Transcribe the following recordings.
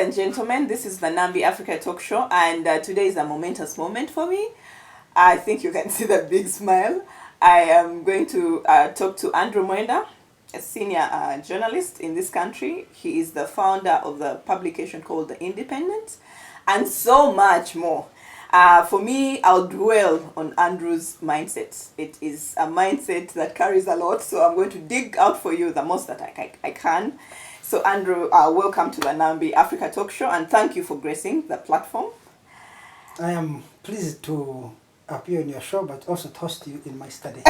and gentlemen, this is the Nambi Africa Talk Show, and today is a momentous moment for me. I think you can see the big smile. I am going to talk to Andrew Mwenda, a senior journalist in this country. He is the founder of the publication called The Independent, and so much more. For me, I'll dwell on Andrew's mindset. It is a mindset that carries a lot, so I'm going to dig out for you the most that I can. So Andrew, welcome to the Nambi Africa Talk Show, and thank you for gracing the platform. I am pleased to appear on your show, but also to host you in my study.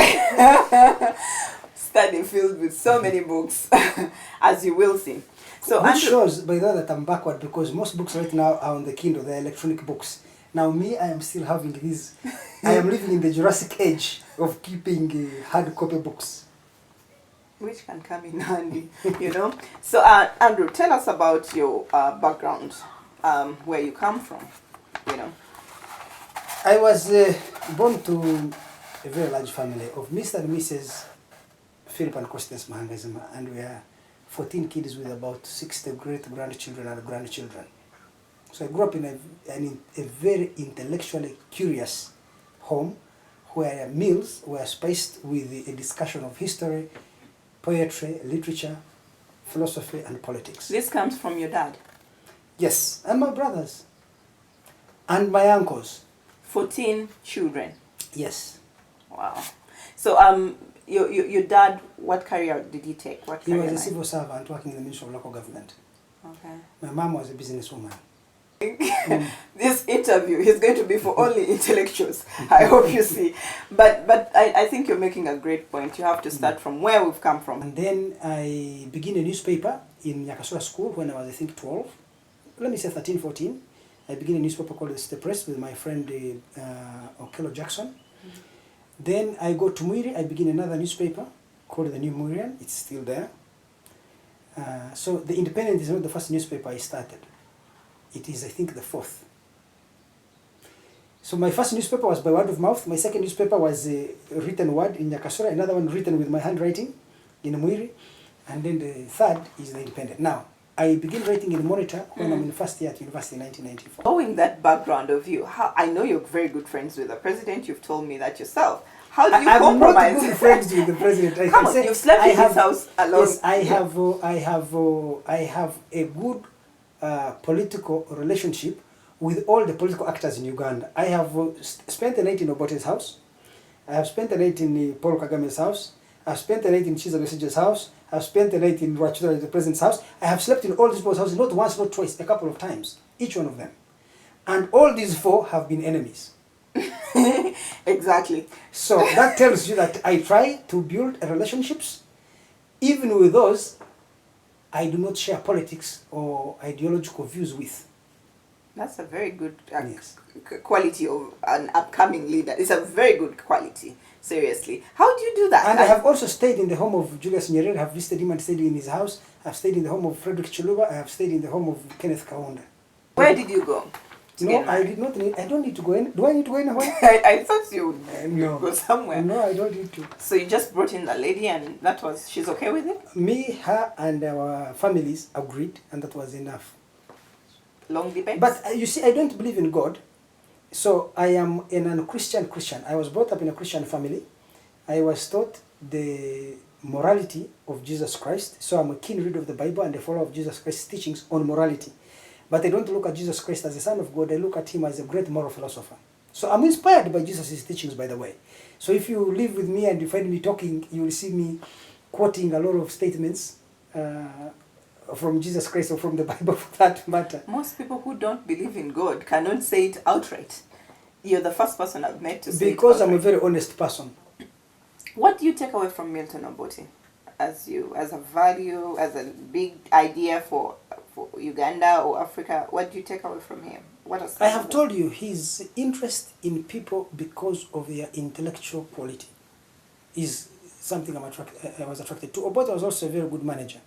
Study filled with so many books, as you will see. So Which shows, by the way, that I'm backward, because most books right now are on the Kindle, they're electronic books. Now me, I am still having these. I am living in the Jurassic age of keeping hard copy books. Which can come in handy, you know. So, Andrew, tell us about your background, where you come from, you know. I was born to a very large family of Mr. and Mrs. Philip and Constance Mahangazima, and we are 14 kids with about 60 great-grandchildren and grandchildren. So I grew up in a very intellectually curious home where meals were spiced with a discussion of history, poetry, literature, philosophy, and politics. This comes from your dad? Yes, and my brothers. And my uncles. 14 children? Yes. Wow. So, your dad, what career did he take? What He career was a civil servant working in the Ministry of Local Government. Okay. My mom was a businesswoman. This interview is going to be for only intellectuals. I hope you see. But I think you're making a great point. You have to start from where we've come from. And then I began a newspaper in Nyakasura School when I was, I think, 12. Let me say 13, 14. I began a newspaper called the State Press with my friend Okello Jackson. Then I go to Mwiri. I begin another newspaper called the New Mwirian. It's still there. So the Independent is not the first newspaper I started. It is, I think, the fourth. So my first newspaper was by word of mouth. My second newspaper was a written word in Nyakasura, another one written with my handwriting in Mwiri, and then the third is the Independent. Now, I began writing in the Monitor when I'm in first year at university in 1994. Knowing that background of you, I know you're very good friends with the president. You've told me that yourself. How do you compromise? I'm not good friends with the president. Come on, you've slept in his house alone. Yes, I have a good political relationship with all the political actors in Uganda. I have spent the night in Obote's house. I have spent the night in Paul Kagame's house. I have spent the night in Chiza Besigye's house. I have spent the night in Rwachura, the president's house. I have slept in all these people's houses, not once, not twice, a couple of times, each one of them. And all these four have been enemies. Exactly. So that tells you that I try to build relationships. Even with those, I do not share politics or ideological views with. That's a very good Yes. quality of an upcoming leader. It's a very good quality, seriously. How do you do that? And I have also stayed in the home of Julius Nyerere. I have visited him and stayed in his house. I have stayed in the home of Frederick Chiluba. I have stayed in the home of Kenneth Kaunda. Where did you go? No, I did not need, I don't need to go in. Do I need to go anywhere? I thought you No. go somewhere. No, I don't need to. So you just brought in the lady and she's okay with it? Me, her, and our families agreed, and that was enough. Long debate? But you see, I don't believe in God. So I am an unchristian Christian. I was brought up in a Christian family. I was taught the morality of Jesus Christ. So I'm a keen reader of the Bible and a follower of Jesus Christ's teachings on morality. But I don't look at Jesus Christ as a son of God. I look at him as a great moral philosopher. So I'm inspired by Jesus' teachings, by the way. So if you live with me and you find me talking, you will see me quoting a lot of statements from Jesus Christ or from the Bible for that matter. Most people who don't believe in God cannot say it outright. You're the first person I've met to say Because it I'm a outright. very honest person. What do you take away from Milton Obote as a value, as a big idea for Uganda or Africa? What do you take away from him? I have told you his interest in people because of their intellectual quality is something I was attracted to. Obote was also a very good manager.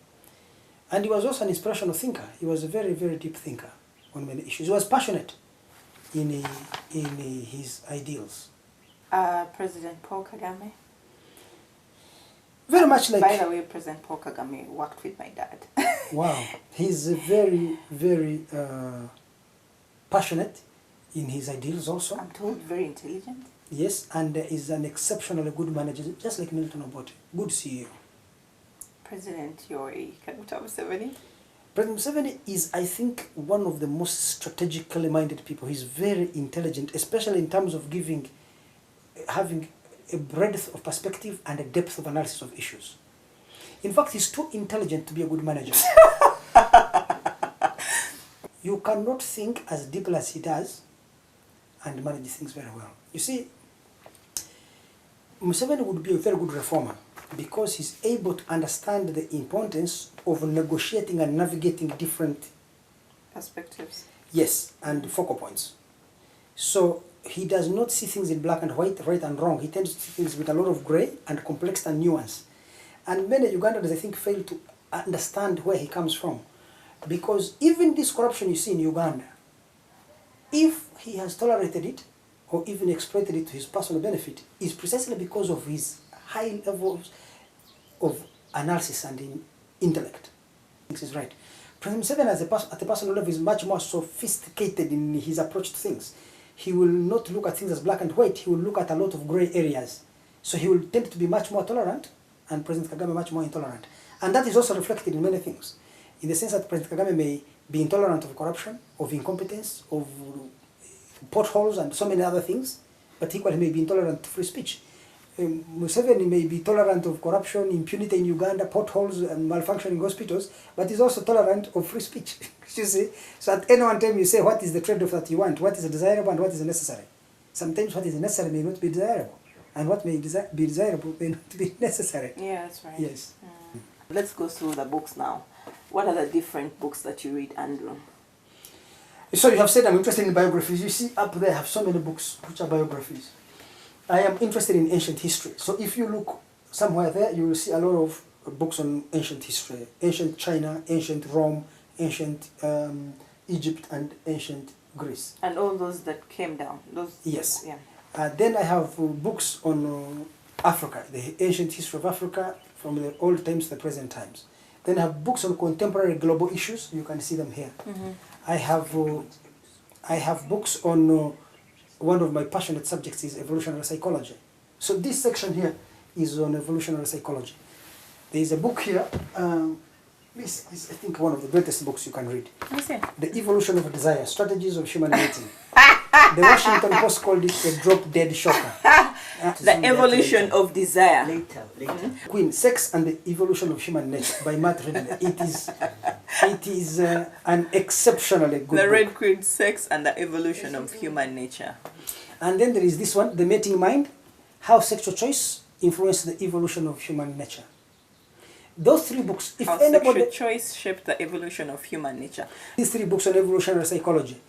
And he was also an inspirational thinker. He was a very, very deep thinker on many issues. He was passionate in his ideals. President Paul Kagame? Very much like... By the way, President Paul Kagame worked with my dad. Wow. He's very, very passionate in his ideals also. I'm told very intelligent. Yes, and is an exceptionally good manager, just like Milton Obote. Good CEO. President Yoweri Kaguta Museveni. President Museveni is, I think, one of the most strategically minded people. He's very intelligent, especially in terms of having a breadth of perspective and a depth of analysis of issues. In fact, he's too intelligent to be a good manager. You cannot think as deeply as he does and manage things very well. You see, Museveni would be a very good reformer because he's able to understand the importance of negotiating and navigating different perspectives. Yes, and focal points. So he does not see things in black and white, right and wrong. He tends to see things with a lot of grey and complexity and nuance. And many Ugandans, I think, fail to understand where he comes from. Because even this corruption you see in Uganda, if he has tolerated it or even exploited it to his personal benefit, is precisely because of his high levels of analysis and intellect. This is right. President Museveni at a personal level is much more sophisticated in his approach to things. He will not look at things as black and white, he will look at a lot of grey areas. So he will tend to be much more tolerant and President Kagame much more intolerant. And that is also reflected in many things. In the sense that President Kagame may be intolerant of corruption, of incompetence, of potholes and so many other things, but equally may be intolerant to free speech. Museveni may be tolerant of corruption, impunity in Uganda, potholes and malfunctioning hospitals, but is also tolerant of free speech. You see? So at any one time you say, what is the trade-off that you want? What is desirable and what is necessary? Sometimes what is necessary may not be desirable, and what may be desirable may not be necessary. Yeah, that's right. Yes. Let's go through the books now. What are the different books that you read, Andrew? So you have said I'm interested in biographies. You see up there I have so many books which are biographies. I am interested in ancient history. So if you look somewhere there, you will see a lot of books on ancient history. Ancient China, ancient Rome, ancient Egypt, and ancient Greece. And all those that came down. Those. Yes. Yeah. Then I have books on Africa, the ancient history of Africa from the old times to the present times. Then I have books on contemporary global issues. You can see them here. Mm-hmm. I have books on one of my passionate subjects is evolutionary psychology. So this section here is on evolutionary psychology. There is a book here. This is, I think, one of the greatest books you can read. What's it? The Evolution of Desire, Strategies of Human Mating. The Washington Post called it a drop-dead shocker. The Evolution of Desire. Later. Queen, Sex and the Evolution of Human Nature by Matt Ridley. It is an exceptionally good book. The Red Queen, Sex and the Evolution of Human Nature. And then there is this one, The Mating Mind, How Sexual Choice Influenced the Evolution of Human Nature. Those three books, if How anybody... sexual choice shaped the evolution of human nature. These three books on evolutionary psychology,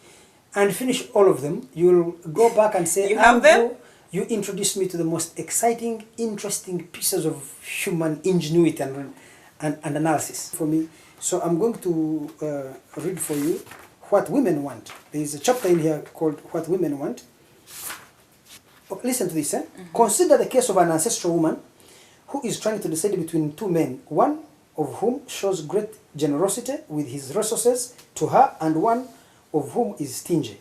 and finish all of them, you'll go back and say, You have them? You introduced me to the most exciting, interesting pieces of human ingenuity and analysis for me. So I'm going to read for you What Women Want. There is a chapter in here called What Women Want. Oh, listen to this. Mm-hmm. Consider the case of an ancestral woman who is trying to decide between two men, one of whom shows great generosity with his resources to her, and one of whom is stingy.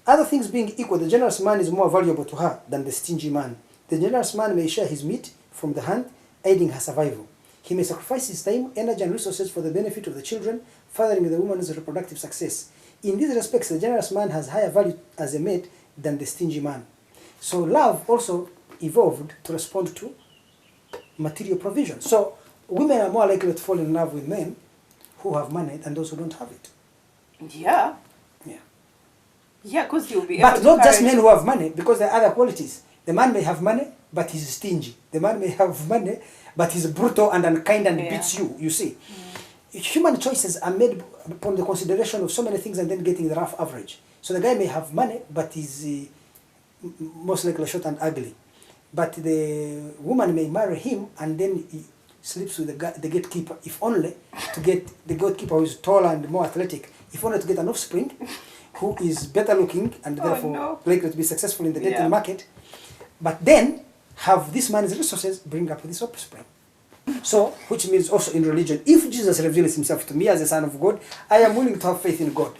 Other things being equal, the generous man is more valuable to her than the stingy man. The generous man may share his meat from the hand, aiding her survival. He may sacrifice his time, energy, and resources for the benefit of the children, furthering the woman's reproductive success. In these respects, the generous man has higher value as a mate than the stingy man. So love also evolved to respond to material provision. So women are more likely to fall in love with men who have money than those who don't have it. Yeah. Yeah. Yeah, because you'll be able But to not just carry- men who have money, because there are other qualities. The man may have money, but he's stingy. The man may have money, but he's brutal and unkind and beats you, you see. Human choices are made upon the consideration of so many things and then getting the rough average. So the guy may have money, but he's most likely short and ugly. But the woman may marry him and then he sleeps with the gatekeeper, if only to get the gatekeeper who is taller and more athletic, if only to get an offspring who is better looking and therefore likely to be successful in the dating market. But then have this man's resources bring up this offspring. So, which means also in religion, if Jesus reveals himself to me as the Son of God, I am willing to have faith in God.